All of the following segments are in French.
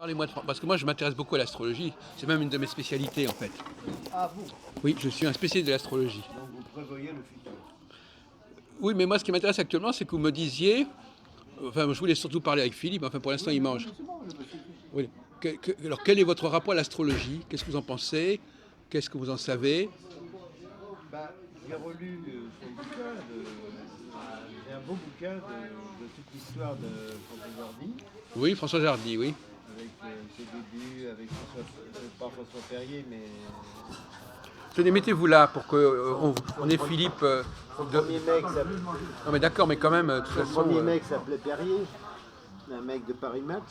Parlez-moi parce que moi je m'intéresse beaucoup à l'astrologie, c'est même une de mes spécialités en fait. Ah, vous, Oui, je suis un spécialiste de l'astrologie. donc vous prévoyez le futur. Oui, mais moi ce qui m'intéresse actuellement, c'est que vous me disiez, enfin je voulais surtout parler avec Philippe, enfin pour l'instant il mange. C'est bon, le monsieur. Oui. Alors quel est votre rapport à l'astrologie? Qu'est-ce que vous en pensez? Qu'est-ce que vous en savez? Bah, j'ai relu son bouquin, c'est un beau bouquin de toute l'histoire de François Hardy, Oui, François Jardy, oui. avec ses débuts, avec pas François Perrier, mais Tenez, mettez-vous là pour que on ait Philippe. son premier mec s'appelait Non mais d'accord, mais quand même, de toute son façon. premier mec s'appelait Perrier, un mec de Paris Match.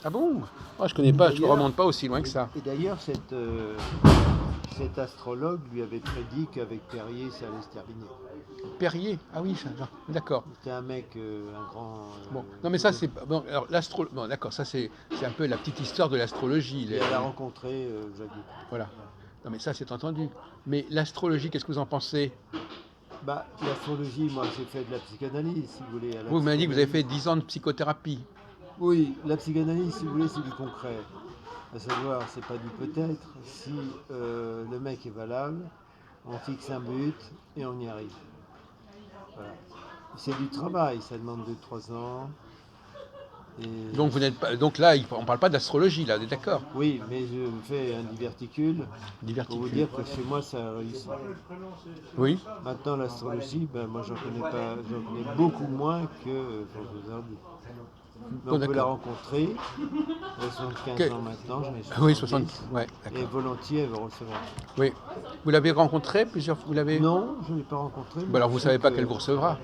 Ah bon? Moi je connais pas, je ne remonte pas aussi loin que ça. Et d'ailleurs, cet astrologue lui avait prédit qu'avec Perrier, ça allait se terminer. Perrier? Ah oui, d'accord. C'était un mec, un grand. Bon, non mais ça c'est bon. Alors bon, d'accord, ça c'est un peu la petite histoire de l'astrologie. Elle a rencontré Jacques Dutronc. Voilà. Non mais ça c'est entendu. Mais l'astrologie, qu'est-ce que vous en pensez? Bah, l'astrologie, moi j'ai fait de la psychanalyse, si vous voulez. Vous m'avez dit que vous avez fait 10 ans de psychothérapie. Oui, la psychanalyse, si vous voulez, c'est du concret. À savoir, c'est pas du peut-être. Si le mec est valable, on fixe un but et on y arrive. Voilà. C'est du travail, ça demande 2-3 ans. Et Donc vous n'êtes pas. Donc là, on parle pas d'astrologie là, d'accord? oui, mais je fais un diverticule pour vous Diverticule. dire que chez moi ça a réussi. Oui. Maintenant, l'astrologie, ben, moi j'en connais beaucoup moins que François Hardy. Mais Bon, on peut la d'accord. rencontrer, elle a 75 ans maintenant, j'en ai 70, Oui, 60. Ouais, et d'accord. volontiers elle va recevoir. Oui. Vous l'avez rencontré plusieurs fois? Vous l'avez. Non, je ne l'ai pas rencontré. Bon, Mais alors je vous sais savez pas que- qu'elle vous recevra.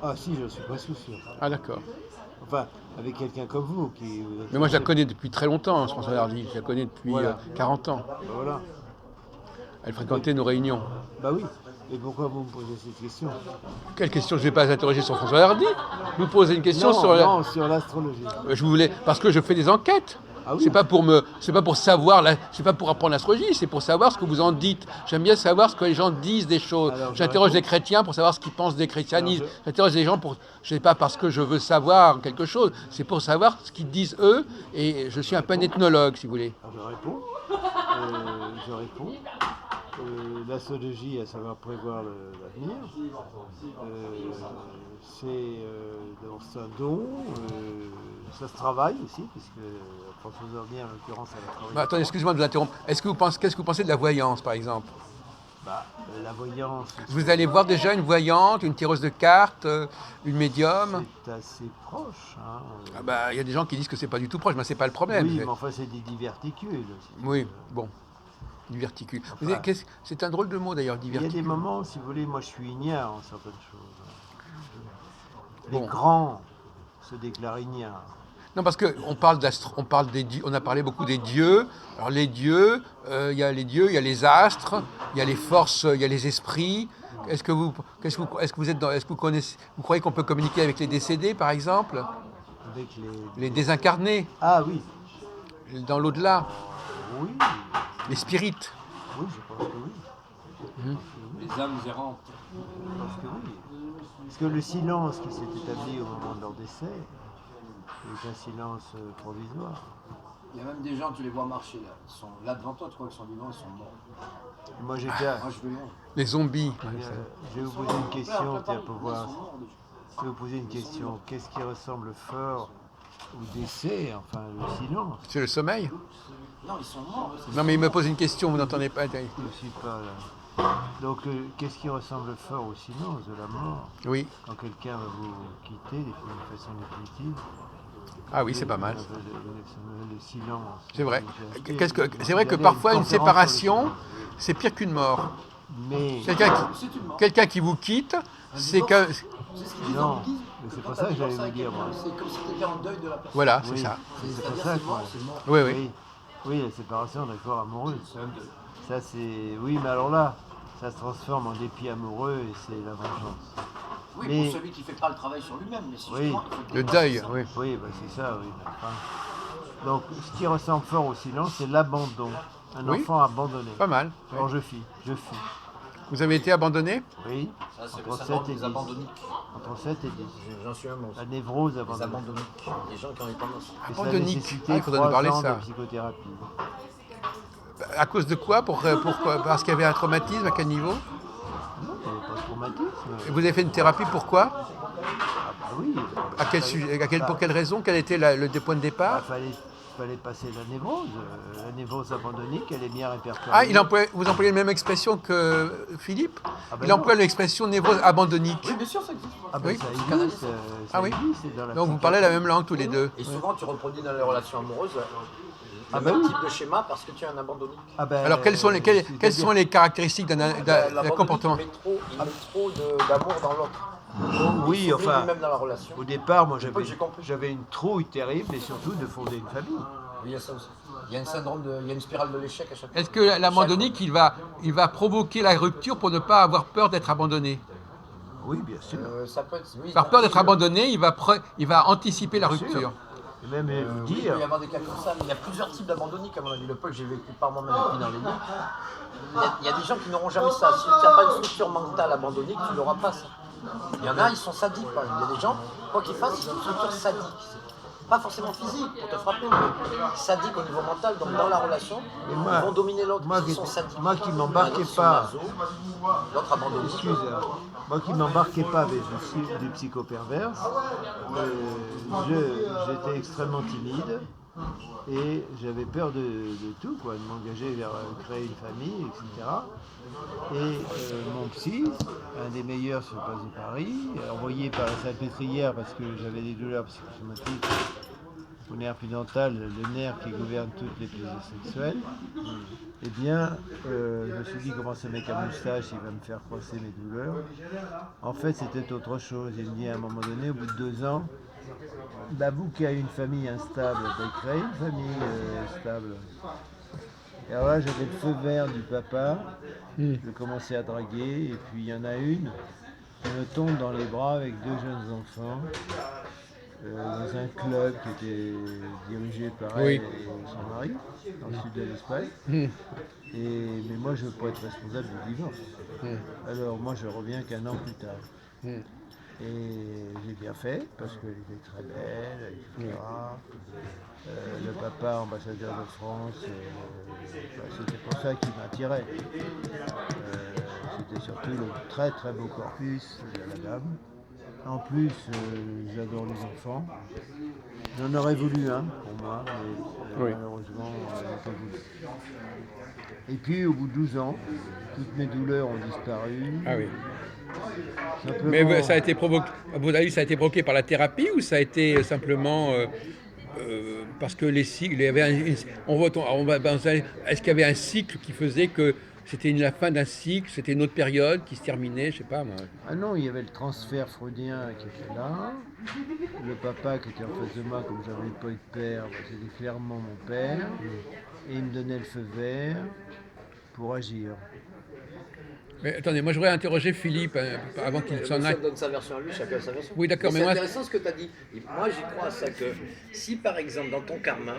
Ah si, je suis presque sûr. Ah d'accord. Enfin, avec quelqu'un comme vous qui... Mais moi je la connais depuis très longtemps, François Hardy. Je la connais depuis Voilà. 40 ans. Ben voilà. Elle fréquentait nos réunions. Bah oui. Et pourquoi vous me posez cette question? Quelle question je ne vais pas interroger sur François Hardy? Vous posez une question Non, sur la... non, sur l'astrologie. Je voulais parce que je fais des enquêtes. Ah oui. C'est pas pour savoir, c'est pas pour apprendre l'astrologie, c'est pour savoir ce que vous en dites. J'aime bien savoir ce que les gens disent des choses. Alors, J'interroge je des chrétiens pour savoir ce qu'ils pensent des christianismes. Alors, J'interroge des gens pour, je sais pas parce que je veux savoir quelque chose, c'est pour savoir ce qu'ils disent eux. Et je suis un peu un ethnologue, si vous voulez. Alors, je réponds. Je réponds. L'astrologie, à savoir prévoir l'avenir, c'est un don, ça se travaille aussi, puisque François Hardy, en l'occurrence, elle a travaillé. Bah, attendez, excusez-moi de vous interrompre. Qu'est-ce que vous pensez de la voyance, par exemple? Bah, la voyance, Vous allez voir déjà une voyante, une tireuse de cartes, une médium. c'est assez proche. Hein. Ah bah, il y a des gens qui disent que c'est pas du tout proche, mais c'est pas le problème. Oui, mais enfin, c'est des diverticules. Oui, bon, diverticule. Enfin, C'est un drôle de mot d'ailleurs, il y a des diverticule. moments, si vous voulez, moi je suis ignare en certaines choses. Les Bon. grands se déclarent ignares. Non, parce que on parle des dieux, on a parlé beaucoup des dieux. Alors les dieux, il y a les dieux, il y a les astres, il y a les forces, il y a les esprits. Est-ce que vous êtes est-ce que vous connaissez, vous croyez qu'on peut communiquer avec les décédés, par exemple, Avec les désincarnés, Ah oui, dans l'au-delà, oui, les spirites? oui, je pense que oui. Les âmes errantes. Je pense que oui. Parce que le silence qui s'est établi au moment de leur décès est un silence provisoire. Il y a même des gens, tu les vois marcher là. Ils sont là devant toi, tu crois qu'ils sont vivants, ils sont morts. Moi j'ai Moi je veux rien. Les zombies. je vais vous poser une question, tiens, pour Ils voir. sont morts déjà. Je vais vous poser une question. Qu'est-ce qui ressemble fort au décès, enfin le silence? C'est le sommeil? Non, ils sont morts. Non, mais il me pose une question, vous n'entendez pas. Je ne suis pas là. Donc qu'est-ce qui ressemble fort au silence de la mort? Oui. Quand quelqu'un va vous quitter de façon définitive. Ah oui, c'est pas mal. Le silence. C'est vrai. Vous C'est vrai que allez à parfois une conférence sur le séparation, silence. c'est pire qu'une mort. Mais C'est une mort. Quelqu'un qui vous quitte, c'est que C'est ce qu'ils disent dans non, le bouddhisme. mais c'est pas ça que j'allais vous dire moi. C'est comme si tu étais en deuil de la personne. voilà, c'est Oui, ça. c'est pour C'est-à-dire ça c'est que mort, c'est mort. Oui, oui. oui, oui, la séparation, d'accord, amoureuse. Ça c'est oui, mais alors là, ça se transforme en dépit amoureux et c'est la vengeance. Oui, Mais- pour celui qui fait pas le travail sur lui-même, mais si Oui. justement, il faut Le dépasser deuil, ça. oui. Oui, bah c'est ça, oui. Enfin, donc, ce qui ressemble fort au silence, c'est l'abandon. Un Oui. enfant abandonné. Pas mal. Quand je fuis. Vous avez été abandonné? Oui, Ça, c'est le entre 7 syndrome et des 10. abandonniques. Entre 7 et 10. J'en suis un moi La aussi. névrose Les abandonnée. abandonniques. Les gens qui ont eu tendance. Et ça a Abandonnique. nécessité Ah, il faudrait nous 3 parler de ans de ça. psychothérapie. À cause de quoi? Parce qu'il y avait un traumatisme? À quel niveau? Non, il n'y avait pas de traumatisme. Et vous avez fait une thérapie, pourquoi? Ah bah oui. À quel sujet, pour quelle raison? Quel était le point de départ? Fallait passer la névrose. La névrose abandonnique, elle est bien répertoriée. Ah, vous employez la même expression que Philippe? Ah ben Il emploie non. l'expression névrose abandonnique. Oui, bien sûr, ça existe. Ah ben Oui. ça Canal. existe. Ah oui. C'est dans la Donc vous psychiatrie. parlez la même langue tous les deux. Et souvent, tu reproduis dans les relations amoureuses Ah le bah même oui. type de schéma parce que tu es un abandonnique. Ah ben, Alors quelles sont les caractéristiques d'un L'abandonnique, comportement? il met trop d'amour dans l'autre. oui, Il s'oublie enfin, lui-même dans la relation. au départ, moi peu que j'ai compris. j'avais une trouille terrible et surtout de fonder une famille. Oui, il y a ça aussi. Il y a il y a une spirale de l'échec à chaque fois. Est-ce que l'abandonnique, il va provoquer la rupture pour ne pas avoir peur d'être abandonné? Oui, bien sûr. Ça peut être. Oui, Par peur d'être abandonné, il va anticiper la Bien sûr. rupture. Et même vous Oui, il dire, peut y avoir des cas comme ça, mais il y a plusieurs types d'abandonniques, à mon avis. Le peu que j'ai vécu par moi-même et puis dans les livres. Il y a des gens qui n'auront jamais ça. Si tu n'as pas une structure mentale abandonnique, tu n'auras pas ça. Il y en a, ils sont sadiques, par exemple. Il y a des gens, quoi qu'ils fassent, ils ont une structure sadique. Pas forcément physique pour te frapper, mais sadique au niveau mental. Donc dans la relation, Et moi- ils vont dominer l'autre. moi Ils qui- sont sadiques. moi qui m'embarquais Il y en a qui sont pas. maso, l'autre abandonnique. excuse, moi qui m'embarquais pas avec des psychoperverses, j'étais extrêmement timide et j'avais peur de tout, quoi, de m'engager vers créer une famille, etc. Et mon psy, un des meilleurs sur le place de Paris, envoyé par la salpêtrière parce que j'avais des douleurs psychosomatiques au nerf pudendal, le nerf qui gouverne toutes les plaisirs sexuels, eh bien, je me suis dit, comment ce mec à moustache, il va me faire croiser mes douleurs. En fait, c'était autre chose. Il me dit à un moment donné, au bout de 2 ans, bah, vous qui avez une famille instable, bah, créez une famille stable. Et alors là, j'avais le feu vert du papa, je commençais à draguer, et puis il y en a une, elle me tombe dans les bras avec 2 jeunes enfants, dans un club qui était dirigé par elle et son mari, dans le sud de l'Espagne. Mais moi, je ne veux pas être responsable du divorce. Alors moi, je reviens qu'1 an plus tard. Et j'ai bien fait, parce qu'elle était très belle, etc. Le papa, ambassadeur de France, c'était pour ça qu'il m'attirait. C'était surtout le très très beau corpus de la dame. En plus, j'adore les enfants. J'en aurais voulu un pour moi, mais malheureusement, elle n'a pas voulu. Et puis, au bout de 12 ans, toutes mes douleurs ont disparu. Ah oui. Simplement, Mais ça a été provoqué, à votre avis, ça a été provoqué par la thérapie ou ça a été simplement parce que les cycles, il y avait est-ce qu'il y avait un cycle qui faisait que c'était la fin d'un cycle, c'était une autre période qui se terminait, je sais pas moi. Ah non, il y avait le transfert freudien qui était là. Le papa qui était en face de moi, comme j'avais pas eu de père, bah, c'était clairement mon père. Et il me donnait le feu vert pour agir. Mais attendez, moi je voudrais interroger Philippe avant qu'il s'en aille. Chacun donne sa version à lui, chacun a sa version. Oui, d'accord, mais c'est moi- intéressant ce que tu as dit. Et moi, j'y crois à ça que si par exemple dans ton karma,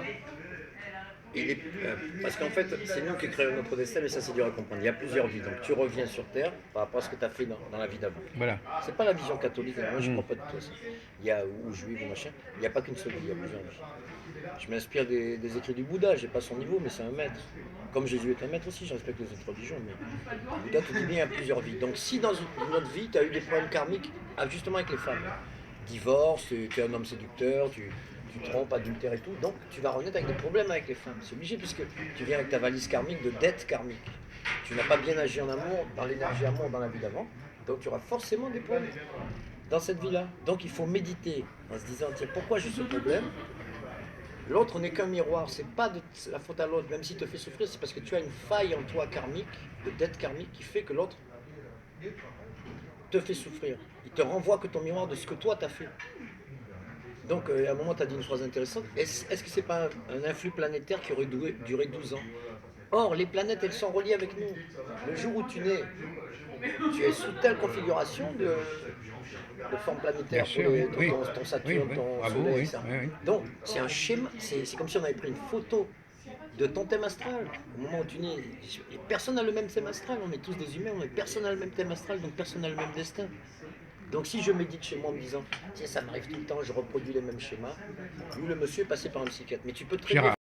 parce qu'en fait, c'est nous qui créons notre destin, mais ça c'est dur à comprendre. Il y a plusieurs vies, donc tu reviens sur Terre par rapport à ce que tu as fait dans la vie d'avant. Voilà. C'est pas la vision catholique, moi je ne crois pas du tout à ça. Il y a, ou juive ou machin, il n'y a pas qu'une seule vie, il y a plusieurs vies. Je m'inspire des écrits du Bouddha, j'ai pas son niveau, mais c'est un maître. Comme Jésus est un maître aussi, je respecte les autres religions, mais le Bouddha te dit bien il y a plusieurs vies. Donc si dans une autre vie, tu as eu des problèmes karmiques, justement avec les femmes, divorce, tu es un homme séducteur, tu trompes, adultère et tout, donc tu vas renaître avec des problèmes avec les femmes. C'est obligé puisque tu viens avec ta valise karmique de dettes karmiques. Tu n'as pas bien agi en amour, dans l'énergie amour dans la vie d'avant, donc tu auras forcément des problèmes dans cette vie-là. Donc il faut méditer en se disant, tiens, pourquoi j'ai ce problème ? L'autre n'est qu'un miroir, c'est pas de la faute à l'autre, même s'il te fait souffrir, c'est parce que tu as une faille en toi karmique, de dette karmique, qui fait que l'autre te fait souffrir. Il te renvoie que ton miroir de ce que toi t'as fait. Donc à un moment tu as dit une phrase intéressante, est-ce que c'est pas un influx planétaire qui aurait duré 12 ans ? Or, les planètes, elles sont reliées avec nous. Le jour où tu nais, tu es sous telle configuration de forme planétaire pour ton Saturne, ton Soleil, ça. Oui. Donc, c'est un schéma, c'est comme si on avait pris une photo de ton thème astral. Au moment où tu nais, personne n'a le même thème astral, on est tous des humains, mais personne n'a le même thème astral, donc personne n'a le même destin. Donc si je médite chez moi en me disant, tiens, ça m'arrive tout le temps, je reproduis les mêmes schémas, lui, le monsieur est passé par un psychiatre. Mais tu peux très bien